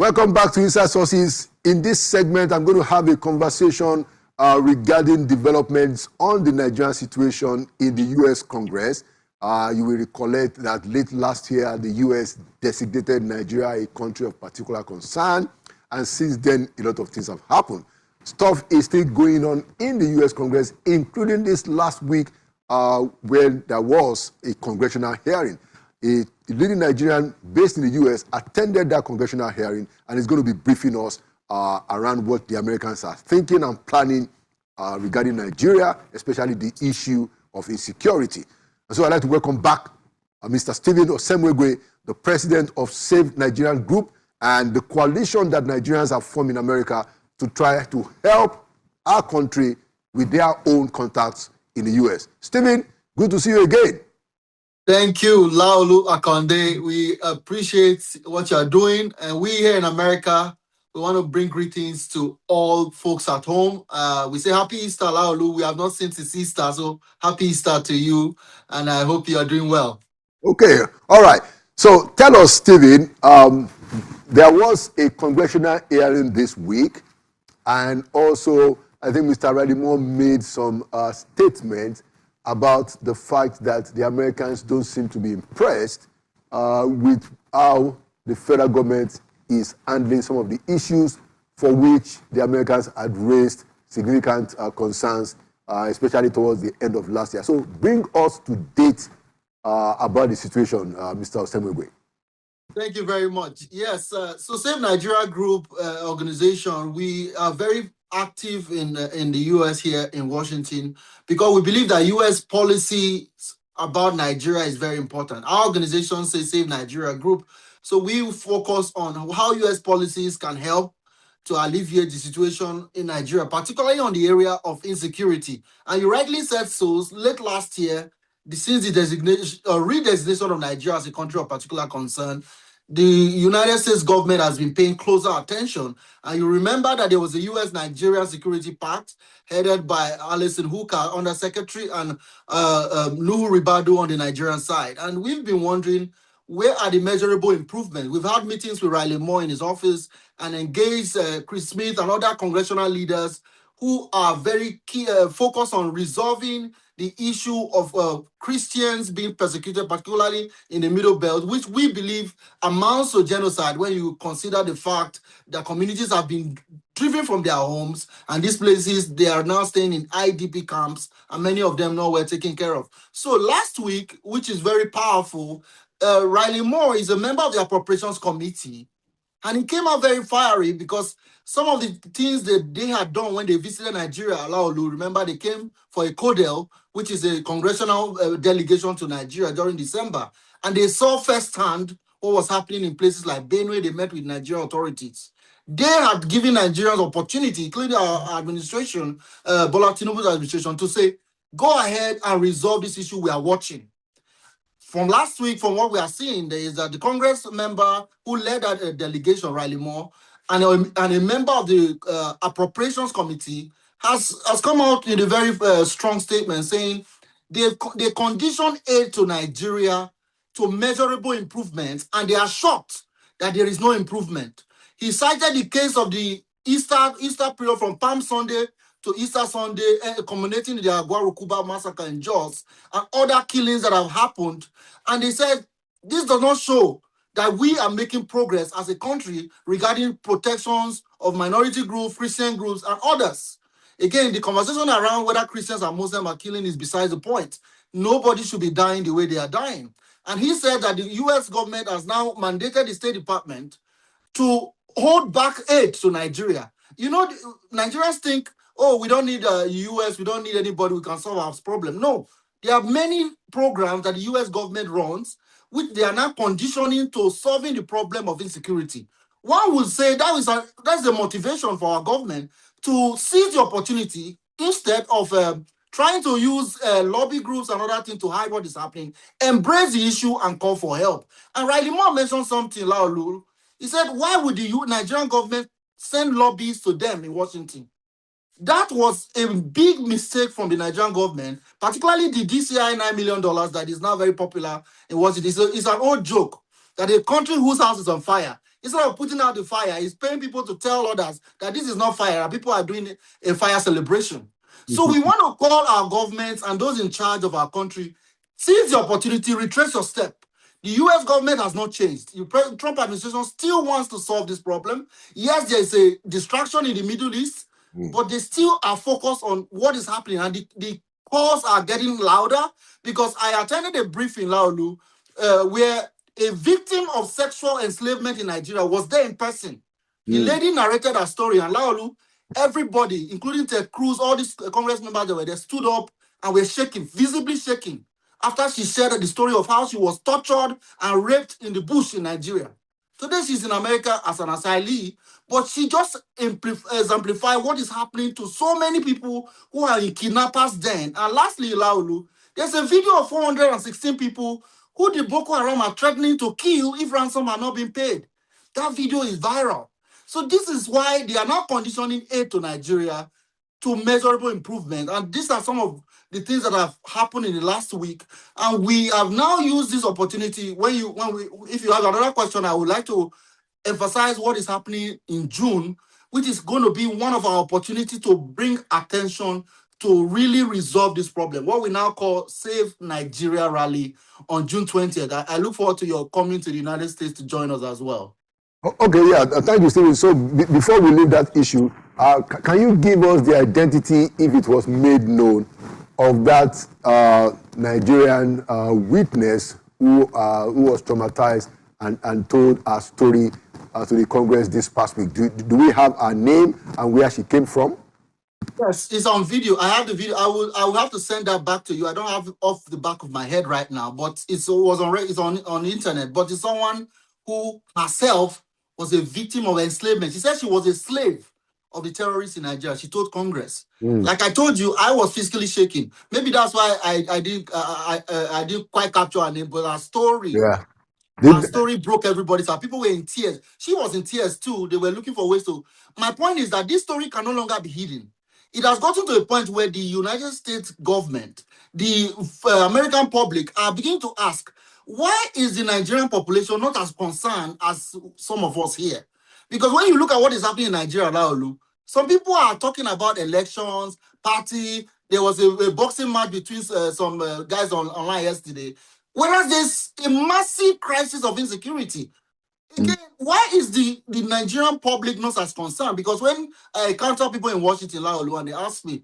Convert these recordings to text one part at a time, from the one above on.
Welcome back to Inside Sources. In this segment, I'm going to have a conversation regarding developments on the Nigerian situation in the U.S. Congress. You will recollect that late last year, the U.S. designated Nigeria a country of particular concern, and since then, a lot of things have happened. Stuff is still going on in the U.S. Congress, including this last week where there was a congressional hearing. A leading Nigerian based in the U.S. attended that congressional hearing and is going to be briefing us around what the Americans are thinking and planning regarding Nigeria, especially the issue of insecurity. And so I'd like to welcome back Mr. Stephen Osemwegie, the president of Save Nigerian Group and the coalition that Nigerians have formed in America to try to help our country with their own contacts in the U.S. Stephen, good to see you again. Thank you, Laolu Akonde. We appreciate what you're doing. And we here in America, we want to bring greetings to all folks at home. We say Happy Easter, Laolu. We have not seen since Easter, so Happy Easter to you. And I hope you are doing well. Okay, all right. So tell us, Stephen, there was a congressional hearing this week. And also, I think Mr. Riley Moore made some statements about the fact that the Americans don't seem to be impressed with how the federal government is handling some of the issues for which the Americans had raised significant concerns, especially towards the end of last year. So bring us to date about the situation, Mr. Osemwegie. Thank you very much. Yes, so Save Nigeria Group organization, we are very active in the U.S. here in Washington because we believe that U.S. policy about Nigeria is very important. Our organization says Save Nigeria Group, so we focus on how U.S. policies can help to alleviate the situation in Nigeria, particularly on the area of insecurity. And you rightly said so. Late last year, since the redesignation of Nigeria as a country of particular concern, the United States government has been paying closer attention. And you remember that there was a U.S.-Nigeria Security Pact headed by Alison Hooker, Undersecretary, and Nuhu Ribadu on the Nigerian side. And we've been wondering, where are the measurable improvements? We've had meetings with Riley Moore in his office and engaged Chris Smith and other congressional leaders who are very key, focused on resolving the issue of Christians being persecuted, particularly in the Middle Belt, which we believe amounts to genocide when you consider the fact that communities have been driven from their homes, and these places, they are now staying in IDP camps, and many of them now were taken care of. So last week, which is very powerful, Riley Moore is a member of the Appropriations Committee, and he came out very fiery because some of the things that they had done when they visited Nigeria, Laolu, remember they came for a CODEL, which is a congressional delegation to Nigeria during December. And they saw firsthand what was happening in places like Benue. They met with Nigerian authorities. They had given Nigerians opportunity, including our administration, Bola Tinubu's administration, to say, go ahead and resolve this issue we are watching. From last week, from what we are seeing, there is the Congress member who led that delegation, Riley Moore, and a member of the Appropriations Committee has come out in a very strong statement saying they condition aid to Nigeria to measurable improvements, and they are shocked that there is no improvement. He cited the case of the Easter period from Palm Sunday to Easter Sunday, culminating in the Agwarukuba massacre in Jos, and other killings that have happened. And they said, this does not show that we are making progress as a country regarding protections of minority groups, Christian groups, and others. Again, the conversation around whether Christians and Muslims are killing is besides the point. Nobody should be dying the way they are dying. And he said that the U.S. government has now mandated the State Department to hold back aid to Nigeria. You know, Nigerians think, oh, we don't need the U.S., we don't need anybody, we can solve our problem. No, there are many programs that the U.S. government runs, which they are now conditioning to solving the problem of insecurity. One would say that's the motivation for our government to seize the opportunity instead of trying to use lobby groups and other things to hide what is happening, embrace the issue and call for help. And Riley Moore mentioned something, Laolu. He said, why would the Nigerian government send lobbies to them in Washington? That was a big mistake from the Nigerian government, particularly the DCI $9 million that is now very popular in Washington. It's an old joke that a country whose house is on fire Instead of putting out the fire, he's paying people to tell others that this is not fire, and people are doing a fire celebration. So we want to call our governments and those in charge of our country, seize the opportunity, retrace your step. The US government has not changed. The Trump administration still wants to solve this problem. Yes, there is a distraction in the Middle East, but they still are focused on what is happening, and the calls are getting louder because I attended a briefing, Laolu, where a victim of sexual enslavement in Nigeria was there in person. The lady narrated her story, and Laolu, everybody, including Ted Cruz, all these Congress members that were there, stood up and were shaking, visibly shaking, after she shared the story of how she was tortured and raped in the bush in Nigeria. Today she's in America as an asylee, but she just exemplified what is happening to so many people who are in kidnappers' den. And lastly, Laulu, there's a video of 416 people who the Boko Haram are threatening to kill if ransom are not being paid. That video is viral. So this is why they are now conditioning aid to Nigeria to measurable improvement. And these are some of the things that have happened in the last week. And we have now used this opportunity. If you have another question, I would like to emphasize what is happening in June, which is going to be one of our opportunities to bring attention to really resolve this problem, what we now call Save Nigeria Rally on June 20th. I look forward to your coming to the United States to join us as well. Okay, yeah, thank you, Stephen. So before we leave that issue, can you give us the identity, if it was made known, of that Nigerian witness who was traumatized and told her story to the Congress this past week? Do we have her name and where she came from? Yes, it's on video. I have the video. I will have to send that back to you. I don't have it off the back of my head right now, but it's on the internet. But it's someone who herself was a victim of enslavement. She said she was a slave of the terrorists in Nigeria. She told Congress. Like I told you, I was physically shaking. Maybe that's why I didn't quite capture her name, but her story. Yeah. Her story broke everybody's heart. People were in tears. She was in tears too. They were looking for ways to. My point is that this story can no longer be hidden. It has gotten to a point where the United States government, the American public are beginning to ask, why is the Nigerian population not as concerned as some of us here? Because when you look at what is happening in Nigeria now, some people are talking about elections, party. There was a boxing match between some guys online yesterday. Whereas there's a massive crisis of insecurity. Again, why is the Nigerian public not as concerned? Because when I encounter people in Washington, and they ask me,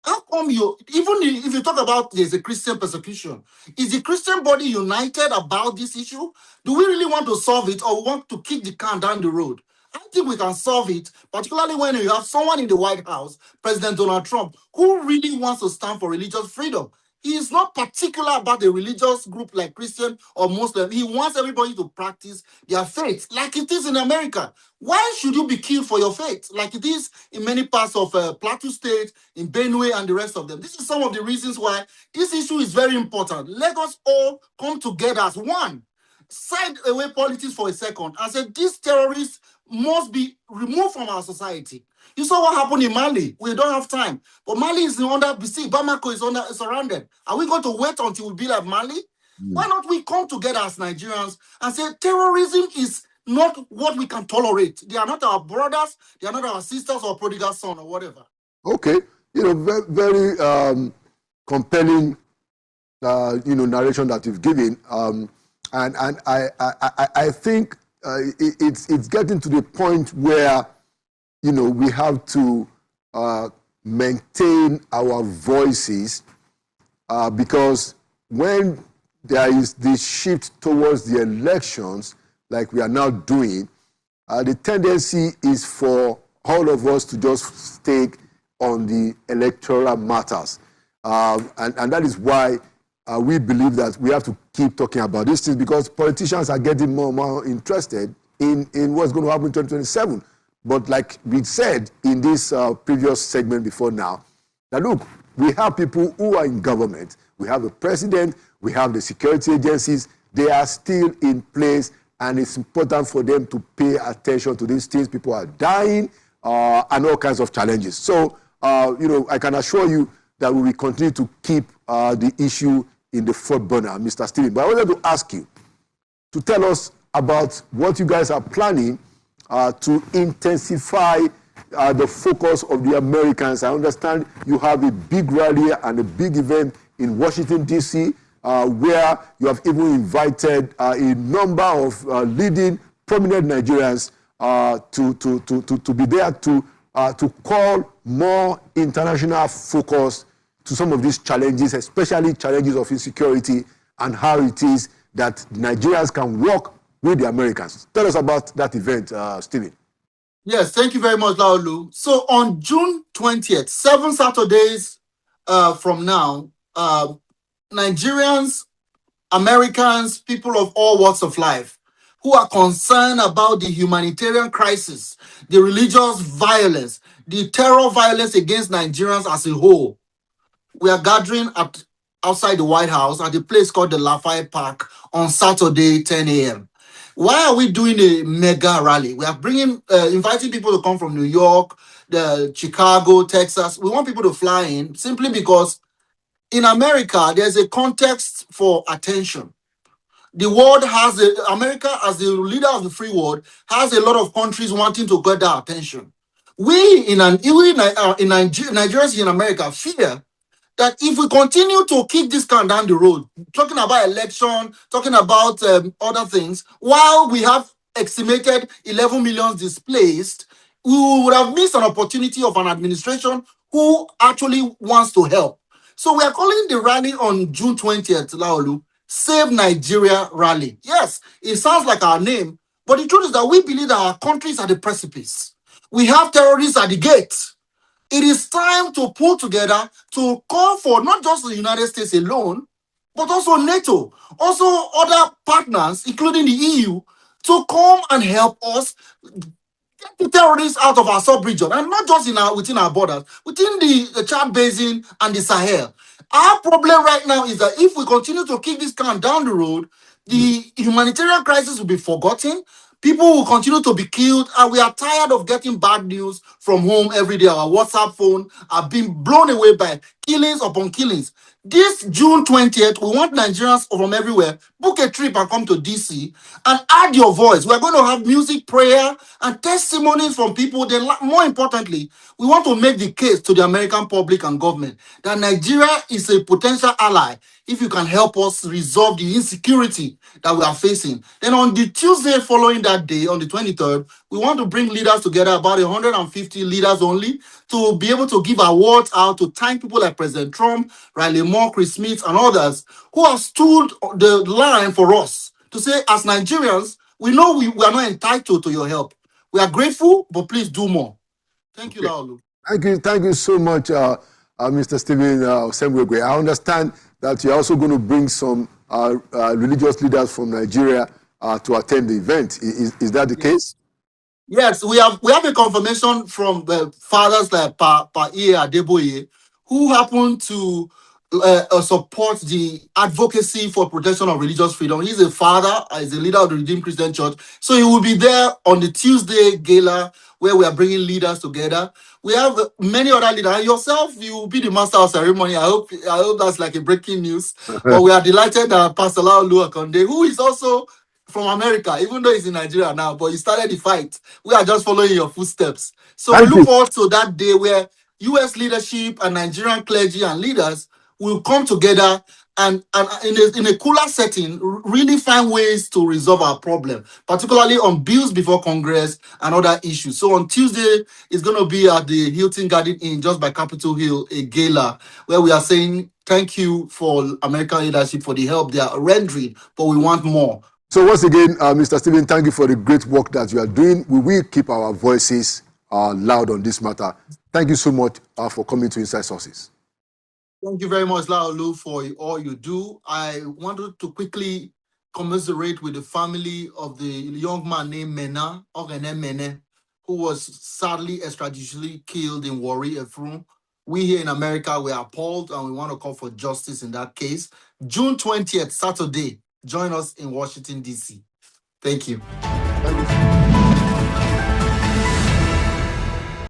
how come if you talk about there's a Christian persecution, is the Christian body united about this issue? Do we really want to solve it, or want to kick the can down the road? I think we can solve it, particularly when you have someone in the White House, President Donald Trump, who really wants to stand for religious freedom. He is not particular about a religious group like Christian or Muslim. He wants everybody to practice their faith like it is in America. Why should you be killed for your faith like it is in many parts of Plateau State, in Benue, and the rest of them? This is some of the reasons why this issue is very important. Let us all come together as one. Side away politics for a second and say these terrorists must be removed from our society. You saw what happened in Mali. We don't have time. But Mali is under besieged. Bamako is surrounded. Are we going to wait until we be like Mali? Why not we come together as Nigerians and say terrorism is not what we can tolerate. They are not our brothers. They are not our sisters or prodigal son or whatever. Okay. Very, very compelling, narration that you've given. And I think it's getting to the point where we have to maintain our voices because when there is this shift towards the elections, like we are now doing, the tendency is for all of us to just stay on the electoral matters. And that is why we believe that we have to keep talking about these things, because politicians are getting more and more interested in what's going to happen in 2027. But like we said in this previous segment before now, that look, we have people who are in government. We have the president, we have the security agencies. They are still in place, and it's important for them to pay attention to these things. People are dying and all kinds of challenges. So, I can assure you that we will continue to keep the issue in the front burner, Mr. Stephen. But I wanted to ask you to tell us about what you guys are planning to intensify the focus of the Americans. I understand you have a big rally and a big event in Washington, D.C., where you have even invited a number of leading prominent Nigerians to be there to call more international focus to some of these challenges, especially challenges of insecurity and how it is that Nigerians can work with the Americans. Tell us about that event, Stephen. Yes, thank you very much, Laolu. So on June 20th, 7 Saturdays from now, Nigerians, Americans, people of all walks of life who are concerned about the humanitarian crisis, the religious violence, the terror violence against Nigerians as a whole, we are gathering outside the White House at a place called the Lafayette Park on Saturday, 10 a.m. Why are we doing a mega rally? We are inviting people to come from New York, Chicago, Texas. We want people to fly in simply because in America, there's a context for attention. The world America, as the leader of the free world, has a lot of countries wanting to get their attention. Nigerians in America fear that if we continue to kick this can down the road, talking about election, talking about other things, while we have estimated 11 million displaced, we would have missed an opportunity of an administration who actually wants to help. So we are calling the rally on June 20th, Laolu, Save Nigeria Rally. Yes, it sounds like our name, but the truth is that we believe that our country is at the precipice. We have terrorists at the gate. It is time to pull together to call for not just the United States alone, but also NATO, also other partners, including the EU, to come and help us get the terrorists out of our sub-region, and not just within our borders, within the Chad Basin and the Sahel. Our problem right now is that if we continue to kick this can down the road, the humanitarian crisis will be forgotten. People will continue to be killed, and we are tired of getting bad news from home every day. Our WhatsApp phone are being blown away by killings upon killings. This June 20th, we want Nigerians from everywhere, book a trip and come to DC and add your voice. We're going to have music, prayer, and testimonies from people. Then, more importantly, we want to make the case to the American public and government that Nigeria is a potential ally if you can help us resolve the insecurity that we are facing. Then on the Tuesday following that day, on the 23rd, we want to bring leaders together, about 150 leaders only, to be able to give awards out to thank people like President Trump, Riley Moore, Chris Smith, and others who have stood the line for us to say, as Nigerians, we know we are not entitled to your help. We are grateful, but please do more. Thank you, Laolu. Thank you so much, Mr. Stephen Osemwegie. I understand that you're also going to bring some religious leaders from Nigeria to attend the event. Is that the case? Yes, we have a confirmation from fathers like Pa Iye Adeboye, who happen to support the advocacy for protection of religious freedom. He's a father, he's a leader of the Redeemed Christian Church. So he will be there on the Tuesday gala where we are bringing leaders together. We have many other leaders. And yourself, you will be the master of ceremony. I hope that's like a breaking news. But we are delighted that Pastor Laolu Akonde, who is also from America, even though he's in Nigeria now, but he started the fight. We are just following your footsteps. So we look forward to that day where U.S. leadership and Nigerian clergy and leaders will come together and in a cooler setting, really find ways to resolve our problem, particularly on bills before Congress and other issues. So on Tuesday, it's going to be at the Hilton Garden Inn, just by Capitol Hill, a gala, where we are saying thank you for American leadership for the help they are rendering, but we want more. So once again, Mr. Stephen, thank you for the great work that you are doing. We will keep our voices loud on this matter. Thank you so much for coming to Inside Sources. Thank you very much, Laolu, for all you do. I wanted to quickly commiserate with the family of the young man named Mena, Ogene Mene, who was sadly extrajudicially killed in Warri, Efrun. We here in America, we are appalled and we want to call for justice in that case. June 20th, Saturday, join us in Washington, D.C. Thank you. Thank you.